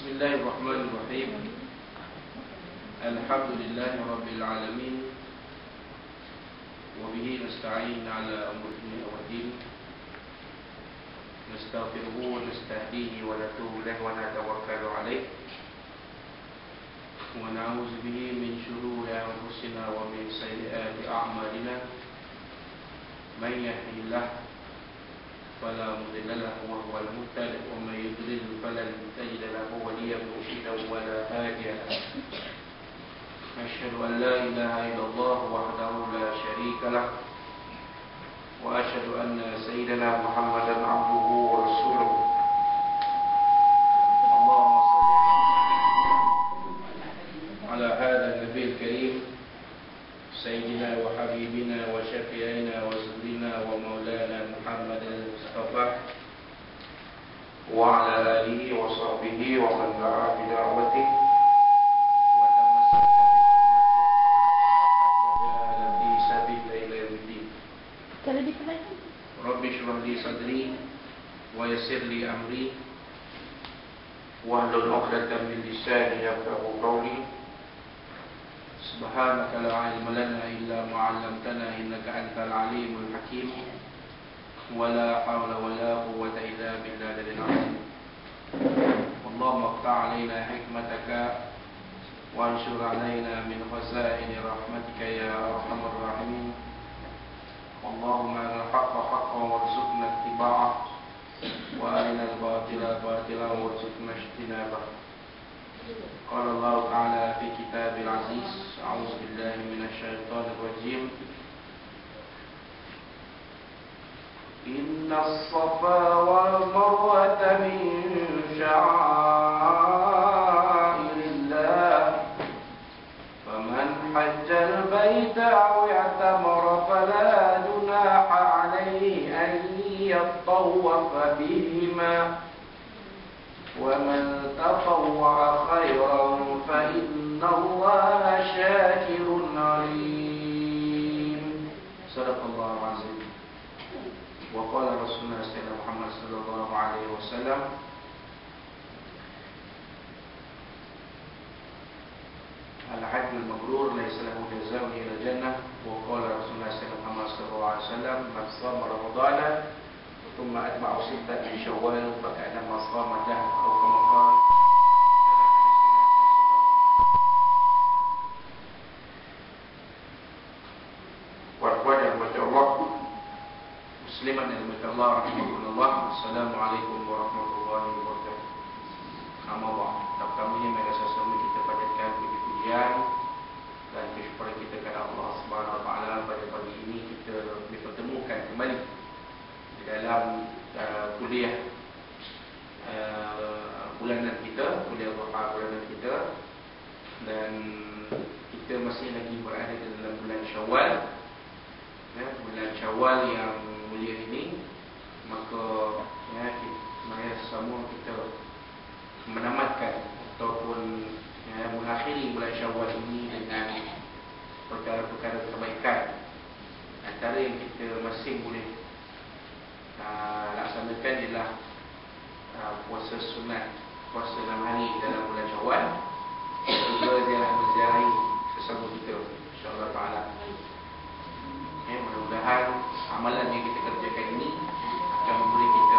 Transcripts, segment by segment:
Bismillahirrahmanirrahim. Alhamdulillahi rabbil alamin. Wa bihi nasta'in ala umuri dunya wad din. Nastaghfiruhu wa nastahdihi wa natubu ilayhi wa natawakkalu alayh. Wa na'udzu bihi min shururi anfusina wa min sayyiati a'malina. Man yahdihillahu فلا مضل له وهو المهتد ومن يضلل فلن تجد له وليا مرشدا ولا هاديا له. أشهد أن لا إله إلا الله وحده لا شريك له وأشهد أن سيدنا محمدا عبده ورسوله. اللهم صل على هذا النبي الكريم سيدنا وحبيبنا وشفيعنا وسيدنا ومولانا محمد المصطفى وعلى آله وصحبه ومن دعا بدعوته وتمسك بسنته وجاهد في سبيله إلى يوم الدين. رب اشرح لي صدري ويسر لي أمري واحلل عقدة من لساني يفقهوا قولي. Subhanaka la ilma lana illa ma 'allamtana innaka antal alimul hakim. Wa la hawla wa la quwwata illa billahil azim. Allahumma iqta' 'alaina hikmataka wa anshur 'alaina min khazaini rahmatika ya arhamar rahimin. Allahumma arina al-haqqa haqqan warzuqna ittiba'ah wa arina al-batila batilan warzuqna ijtinabah. قال الله تعالى في كتاب العزيز أعوذ بالله من الشيطان الرجيم إن الصفا والمروة من شعائر الله فمن حج البيت أو اعتمر فلا جناح عليه أن يطوف بهما ومن تطوع خيرا فإن الله شاكر عليم. صدق الله العظيم. وقال رسولنا سيدنا محمد صلى الله عليه وسلم الحج المبرور ليس له جزاء إلا الجنة. وقال رسولنا سيدنا محمد صلى الله عليه وسلم من صام رمضان ثم أتبع ستة من شوال فكأنما صام الدهر أو كما قال. Warahmatullahi wabarakatuh. Musliman yang dirahmati Allah rahimakumullah. Assalamualaikum warahmatullahi wabarakatuh. Alhamdulillah. Kami ini merasa semua kita panjatkan puji-pujian dan kesyukuran kita kepada Allah Subhanahu wa taala pada pagi ini kita dipertemukan kembali di dalam kuliah bulanan kita, kuliah duha bulanan kita, dan kita masih lagi berada di dalam bulan Syawal, bulan Syawal yang mulia ini. Maka semua kita menamatkan ataupun mengakhiri bulan Syawal ini dengan perkara-perkara kebaikan. Antara yang kita masih boleh laksanakan ialah puasa sunat, puasa 6 hari dalam bulan Syawal, juga ziarah-ziarahi sesama kita insya-Allah taala. Mudah-mudahan amalan yang kita kerjakan ini akan memberi kita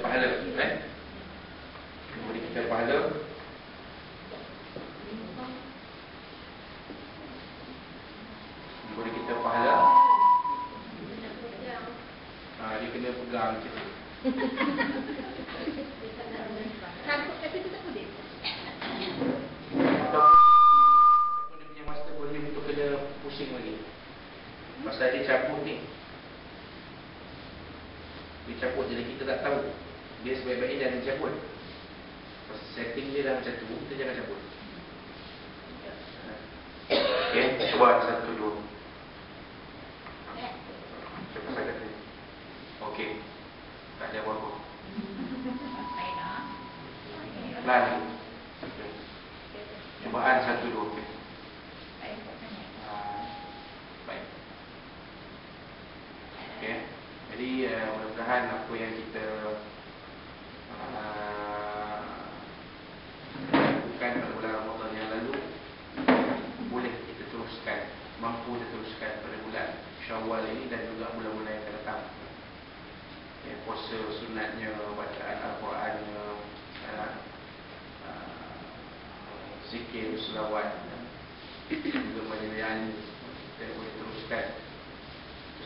pahala, memberi kita pahala. Memberi kita pahala. Dia kena pegang macam tu. Takut kata tu tak boleh. Ataupun dia punya master boleh tu kena pusing lagi. Pasal dia cabut ni. Dia cabut jadi kita tak tahu. Dia sebaik-baiknya jangan cabut. Pasal setting dia dah macam tu, kita jangan cabut. Okay, cuba satu dua. Cuba saya kata. Okey. Tak ada apa-apa. Lari. Cubaan satu dua. Baik. Okey. Jadi mudah-mudahan apa yang kita bukan pada bulan Ramadan yang lalu, boleh kita teruskan, mampu kita teruskan pada bulan Syawal ini dan juga bulan-bulan yang akan datang. Puasa sunatnya, bacaan Al-Qurannya, zikir, selawat, juga majlis kita boleh teruskan.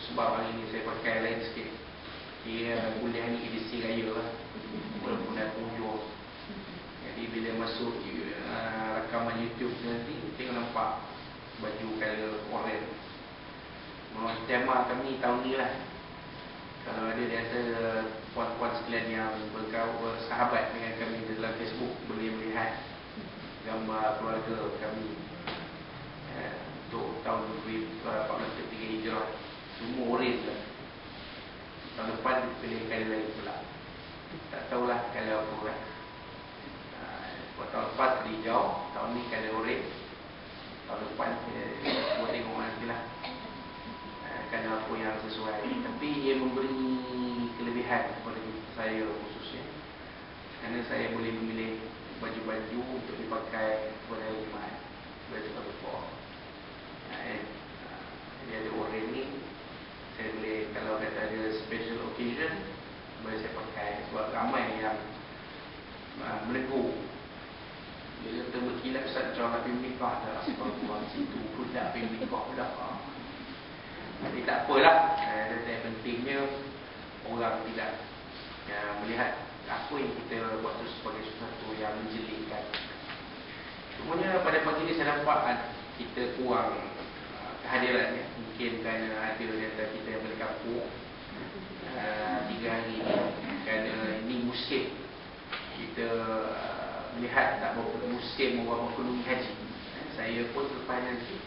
Sebab hari ini saya pakai lain sikit. Kuliah ni edisi raya lah, bulan hujung. Jadi bila masuk rakaman YouTube nanti, tengok nampak baju color orange. Tema kami tahun ni lah. Kalau ada biasa puan-puan sekalian yang bersahabat dengan kami dalam Facebook, boleh melihat gambar keluarga kami untuk tahun 1443 Hijrah. Semua orange lah. Tahun depan pilih kali lain pula. Tak tahulah kalau apa lah. Tahun lepas hijau, tahun ni kalau orange. Tahun depan buat tengok nanti lah. Kerana apa yang sesuai. Tapi ia memberi kelebihan kepada saya khususnya. Kerana saya boleh memilih baju-baju untuk dipakai pada hari Jumaat, baju tahun. Jadi ada orange ni, saya boleh, kalau kata ada special occasion, boleh saya pakai. Sebab ramai yang menegur. Dia kata berkilat Ustaz, macam nak pergi nikah dah. Sebab tuan situ pun tak pergi nikah pula. Jadi tak apalah. Yang pentingnya orang tidak melihat apa yang kita buat tu sebagai sesuatu yang menjelingkan. Cumanya pada pagi ni saya nampak kita kurang kehadirannya. Mungkin kerana ada di antara kita yang balik kampung 3 hari ni. Kerana ini musim kita melihat tak berapa musim orang ekonomi haji. Saya pun selepas nanti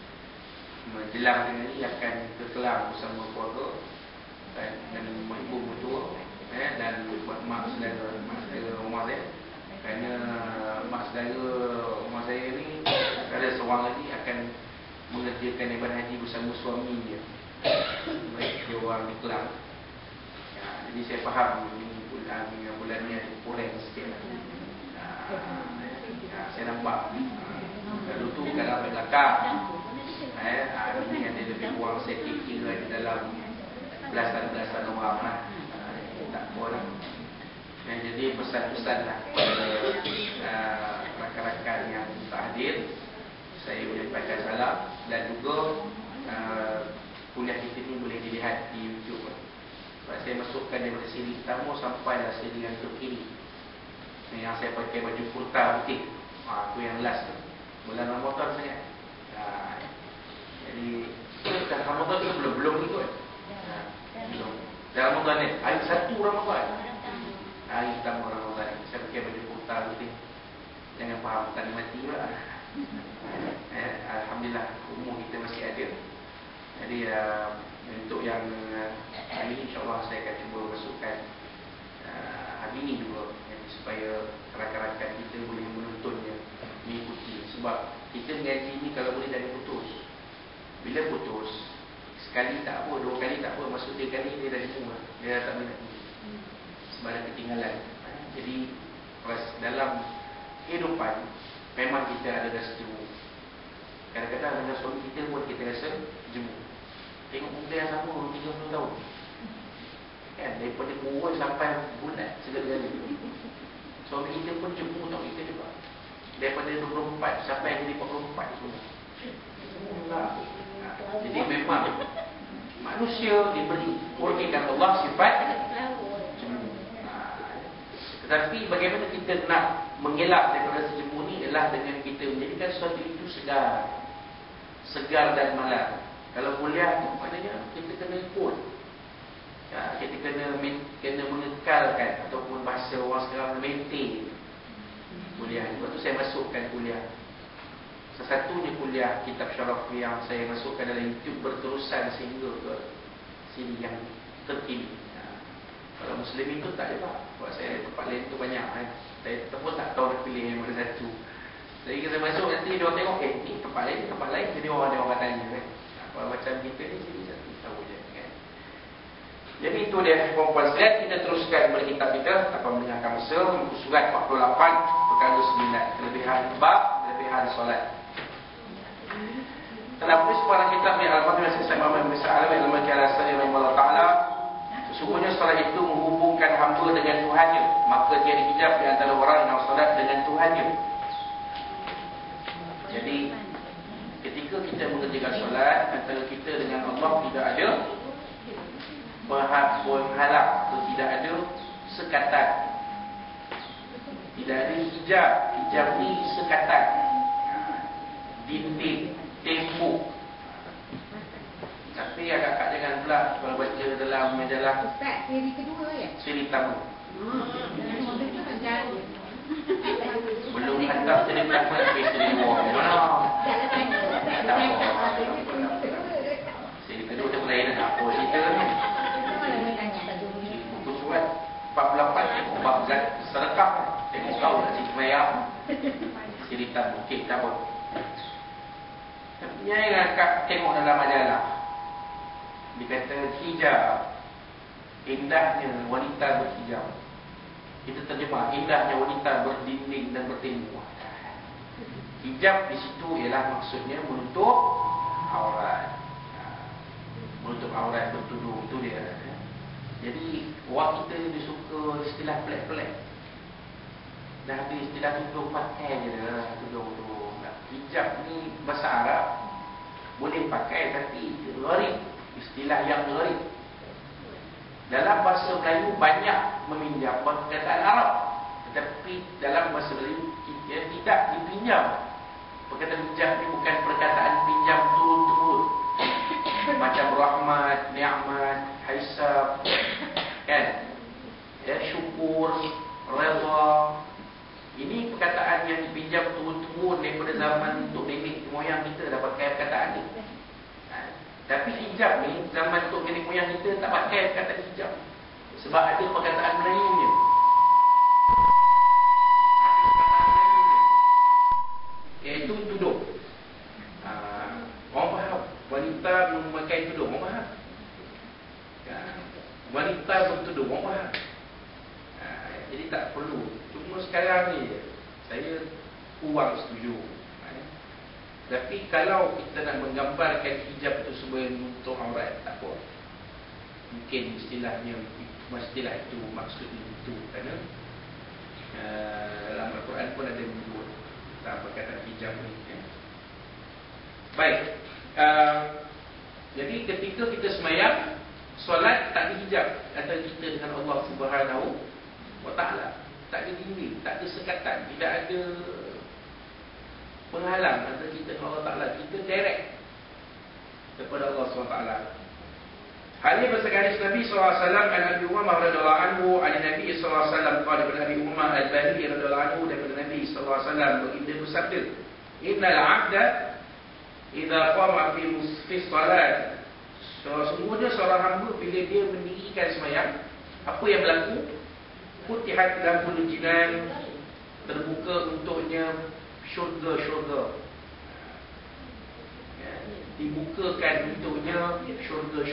menjelang dengan ini akan ke Kelang bersama keluarga dan ibu mertua dan buat mak saudara rumah saya. Kerana mak saudara rumah saya ni ada seorang lagi akan mengerjakan ibadah haji bersama suami dia. Dia orang di Kelang. Jadi saya faham ini bulan ni ada kurang sikit lah. Saya nampak lalu tu kalau belakang ini ada lebih kurang saya kira di dalam belasan orang lah. Tak apa lah. Jadi pesan-pesan lah kepada rakan-rakan yang tak hadir, saya boleh baca salam. Dan juga kuliah kita ni boleh dilihat di YouTube. Sebab saya masukkan daripada siri pertama sampailah siri yang terkini, yang saya pakai baju kurta putih. Itu yang last tu. Bulan Ramadan sangat. Jadi Ramadan tu belum ni kot. Belum. Dan Ramadan ni hari 1 Ramadan. Hari pertama Ramadan ni saya pakai baju kurta putih. Jangan faham tak mati pula. Alhamdulillah umur kita masih ada. Jadi untuk yang hari ni insyaAllah saya akan cuba masukkan hari ni juga, supaya rakan-rakan kita boleh menontonnya, mengikuti. Sebab kita mengaji ni kalau boleh jangan putus. Bila putus, sekali tak apa, 2 kali tak apa, masuk 3 kali dia dah semua, dia dah tak minat lagi. Sebab ada ketinggalan. Jadi dalam kehidupan memang kita ada rasa jemu. Kadang-kadang dengan suami kita pun kita rasa jemu. Tengok muda yang sama 30 tahun kan, daripada kurus sampai bulan segala-galanya. Suami kita pun jemu tau kita juga. Daripada 24 sampai jadi 44 semua. Jadi memang manusia diberi kurniakan Allah sifat jemu. Tetapi bagaimana kita nak mengelak daripada rasa jemu ni adalah dengan kita menjadikan sesuatu itu segar dan malam. Kalau kuliah maknanya kita kena ikut. Kita kena mengekalkan, ataupun bahasa orang sekarang maintain kuliah. Sebab tu saya masukkan kuliah. Sesatunya kuliah kitab syaraf yang saya masukkan dalam YouTube berterusan sehingga ke sini yang terkini. Kalau Muslim itu tak ada. Sebab saya tempat lain tu banyak. Saya pun tak tahu nak pilih yang mana satu. Jadi kita masuk nanti dia orang tengok, ni tempat lain. Jadi orang tanya kan. Kalau macam kita ni sini satu tahu je kan. Jadi itu dia perempuan sekalian, kita teruskan berkitab kita apa mendengarkan masa, muka surat 48, perkara 9, kelebihan bab, kelebihan solat. Kenapa seorang kitab ni Al-Fatihah Sesat Muhammad bin Sa'alam ilmu kiasan yang Allah Ta'ala, sesungguhnya solat itu menghubungkan hamba dengan Tuhannya, maka tiada hijab di antara orang yang solat dengan Tuhannya. Jadi ketika kita mengerjakan solat, antara kita dengan Allah tidak ada penghalang atau tidak ada sekatan, tidak ada hijab. Hijab ni sekatan, dinding, tembok. Tapi agak-agak jangan pula kalau baca dalam majalah Ustaz, seri kedua ya? siri tamu. Jangan. Belum hantar siri tamu tapi siri dua. Siri kedua tu lain apa cerita ni? Buku surat 48 bab sedekah. Tengok kau nak cerita bayar. Siri tamu. Okey, tak apa. Jangan kat tengok dalam majalah. Dia kata hijab, indahnya wanita berhijab. Kita terjemah, indahnya wanita berdinding dan bertembok. Hijab di situ ialah maksudnya menutup aurat. Menutup aurat bertudung, itu dia. Jadi orang kita dia suka istilah pelik-pelik. Dah ada istilah tudung pakai je dah, tudung tu. Hijab ni bahasa Arab boleh pakai tapi gharib, istilah yang gharib. Dalam bahasa Melayu banyak meminjam perkataan Arab, tetapi dalam bahasa Melayu kita tidak dipinjam. Perkataan hijab ni bukan perkataan pinjam turun-temurun. Macam rahmat, ni'mat, hisab, kan? Ya, syukur, redha. Ini perkataan yang dipinjam turun-temurun daripada zaman tok nenek moyang kita dah pakai perkataan ni. Tapi hijab ni zaman tok nenek moyang kita tak pakai perkataan hijab. Sebab ada perkataan Melayunya. Iaitu tudung. Orang faham wanita memakai tudung, orang faham. Wanita bertudung, orang faham. Jadi tak perlu. Cuma sekarang ni saya kurang setuju. Tapi kalau kita nak menggambarkan hijab itu sebagai menutup aurat, tak apa. Mungkin istilahnya itu maksudnya itu. Kerana dalam Al-Quran pun ada menyebut tentang perkataan hijab ni. Baik. Jadi ketika kita semayang, solat tak ada hijab antara kita dengan Allah Subhanahu wa Ta'ala. Tak ada dinding, tak ada sekatan, tidak ada penghalang antara kita dengan Allah Ta'ala. Kita direct kepada Allah SWT. Hal ini berdasarkan hadis Nabi SAW an Abi Umamah radhiyallahu anhu, an Nabi SAW qala daripada Abi Umamah al-Bahili radhiyallahu anhu, daripada Nabi SAW baginda bersabda, innal 'abda idza qama fi salat, sesungguhnya seorang hamba bila dia mendirikan sembahyang, apa yang berlaku? Futihat lahul jinan, terbuka untuknya syurga-syurga. Dibukakan untuknya syurga-syurga.